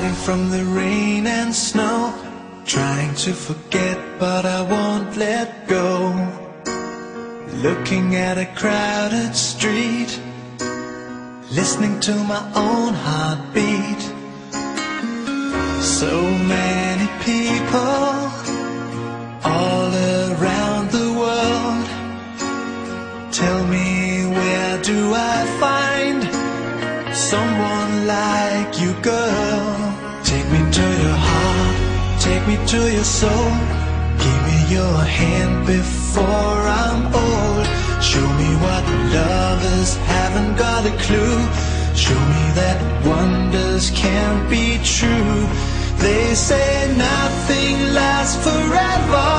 hiding from the rain and snow, trying to forget but I won't let go. Looking at a crowded street, listening to my own heartbeat. So many people all around the world. Tell me, where do I find someone like you, girl? Take me to your heart, take me to your soul. Give me your hand before I'm old. Show me what lovers haven't got a clue. Show me that wonders can't be true. They say nothing lasts forever.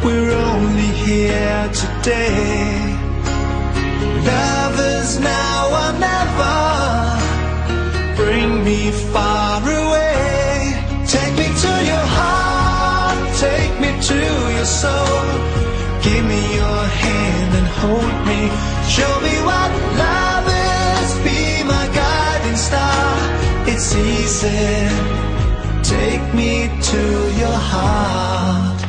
We're only here today. Lovers now or never. Bring me far away. Take me to your heart, take me to your soul. Give me your hand and hold me. Show me what love is, be my guiding star. It's easy, take me to your heart.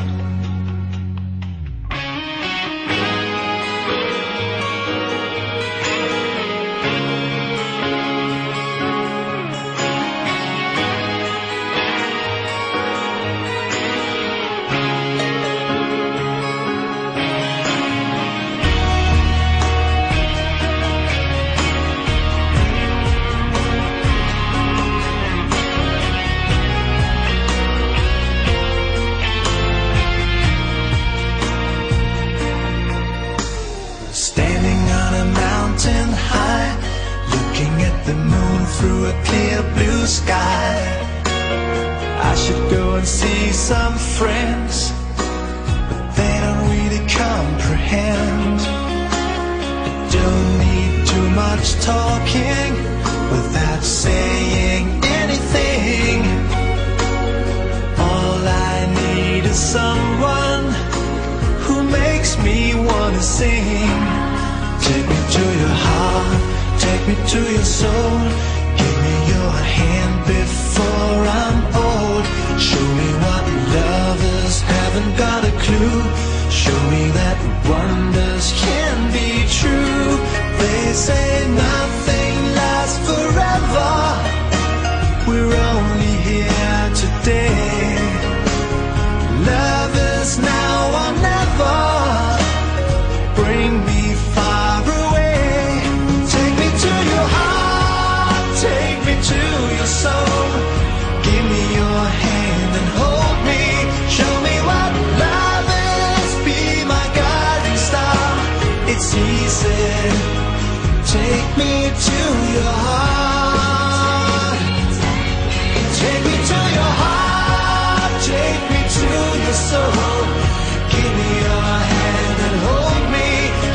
Standing on a mountain high, looking at the moon through a clear blue sky. I should go and see some friends, but they don't really comprehend. I don't need too much talking without saying anything. All I need is someone who makes me wanna sing. Take me to your heart, take me to your soul. Give me your hand before I'm old. Show me what lovers haven't got a clue. Show me that wonders can be true. They say nothing lasts forever. We're only here today. Lovers now or never. Bring me far away. Take me to your heart, take me to your soul. Give me your hand and hold me. Show me what love is, be my guiding star. It's easy, take me to your heart. Take me to your heart, take me to your soul. Give me your hand and hold me.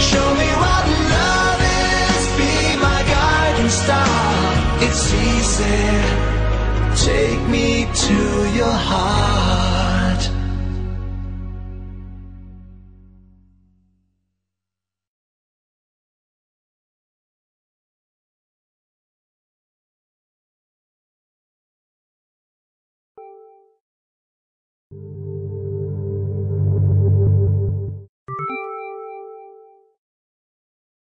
Show me what love is, be my guiding star. It's easy, take me to your heart.